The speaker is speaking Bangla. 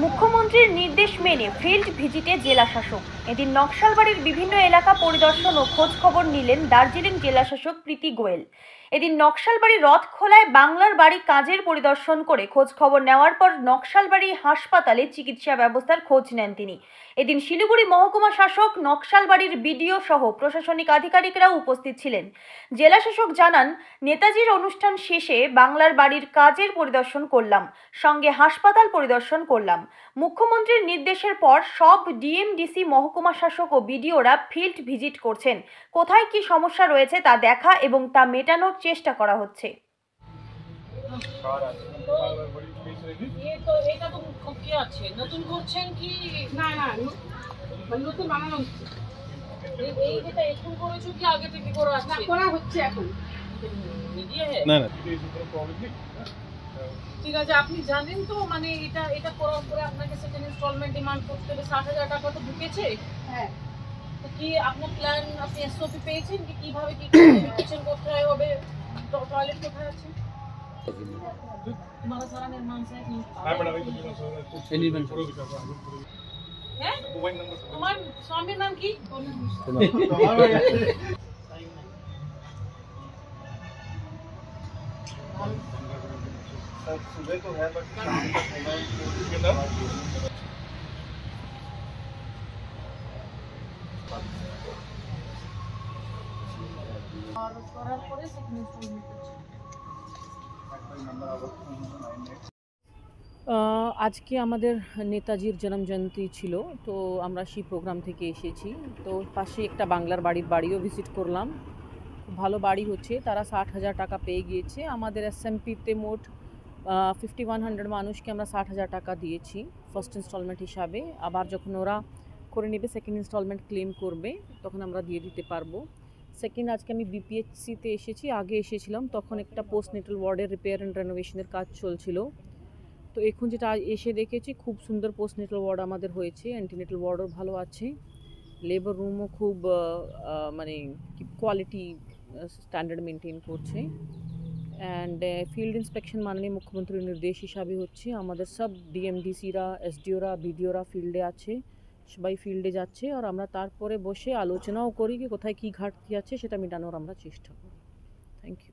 মুখ্যমন্ত্রীর নির্দেশ মেনে ফিল্ড ভিজিটে জেলাশাসক। এদিন নকশালবাড়ির বিভিন্ন এলাকা পরিদর্শন ও খোঁজ খবর নিলেন দার্জিলিং জেলাশাসক প্রীতি গোয়েল। এদিন নকশালবাড়ি রথখোলায় বাংলার বাড়ি কাজের পরিদর্শন করে খোঁজ খবর নেওয়ার পর নকশালবাড়ি হাসপাতালে চিকিৎসা ব্যবস্থার খোঁজ নেন তিনি। এদিন শিলিগুড়ি মহকুমা শাসক, নকশালবাড়ির বিডিও সহ প্রশাসনিক আধিকারিকরাও উপস্থিত ছিলেন। জেলাশাসক জানান, নেতাজির অনুষ্ঠান শেষে বাংলার বাড়ির কাজের পরিদর্শন করলাম, সঙ্গে হাসপাতাল পরিদর্শন করলাম। মুখ্যমন্ত্রীর নির্দেশের পর সব ডিএমডিসি, মহকুমা শাসক ও বিডিওরা ফিল্ড ভিজিট করছেন। কোথায় কি সমস্যা রয়েছে তা দেখা এবং তা মেটানোর চেষ্টা করা হচ্ছে। নতুন করছেন কি না? নতুন বানানো হচ্ছে। এই যেটা এখন করেছো কি আগে থেকে করা আছে? না, করা হচ্ছে এখন। না ঠিক আছে, আপনি জানেন তো, মানে এটা করার পরে আপনাকে সেকেন্ড ইনস্টলমেন্ট ডিমান্ড করতে হবে। 60,000 টাকা তো ঢুকেছে। হ্যাঁ, তো কি আপনার প্ল্যান, আপনি এসওপি পেয়েছেন কি কিভাবে কি কিচেন কোথায় হবে, टॉयलेट কোথায় আছে? तुम्हारा सारा निर्माण से है। তোমার স্বামীর নাম কি? सुबह तो है बट और করার পরে সেকেন্ড ইনস্টলমেন্ট করছি। আজকে আমাদের নেতাজির জন্মজয়ন্তী ছিল, তো আমরা সেই প্রোগ্রাম থেকে এসেছি। তো পাশে একটা বাংলার বাড়িও ভিজিট করলাম। খুব ভালো বাড়ি হচ্ছে, তারা 60,000 টাকা পেয়ে গিয়েছে। আমাদের এসএমপিতে মোট 5100 মানুষকে আমরা 60,000 টাকা দিয়েছি ফার্স্ট ইনস্টলমেন্ট হিসাবে। আবার যখন ওরা করে নেবে, সেকেন্ড ইনস্টলমেন্ট ক্লেম করবে, তখন আমরা দিয়ে দিতে পারবো। সেকেন্ড, আজকে আমি বিপিএইচসিতে এসেছি। আগে এসেছিলাম, তখন একটা পোস্ট নেটাল ওয়ার্ডের রিপেয়ার অ্যান্ড রেনোভেশনের কাজ চলছিল। তো এখন যেটা এসে দেখেছি, খুব সুন্দর পোস্ট নেটাল ওয়ার্ড আমাদের হয়েছে। অ্যান্টিনেটাল ওয়ার্ডও ভালো আছে, লেবার রুমও খুব মানে কোয়ালিটি স্ট্যান্ডার্ড মেনটেন করছে। অ্যান্ড ফিল্ড ইন্সপেকশন মাননীয় মুখ্যমন্ত্রীর নির্দেশ হিসাবে হচ্ছে। আমাদের সব ডিএমডিসিরা, এসডিওরা, বিডিওরা ফিল্ডে আছে, সবাই ফিল্ডে যাচ্ছে। আর আমরা তারপরে বসে আলোচনাও করি কি কোথায় কী ঘাটতি আছে, সেটা মেটানোর আমরা চেষ্টা করি। Thank you.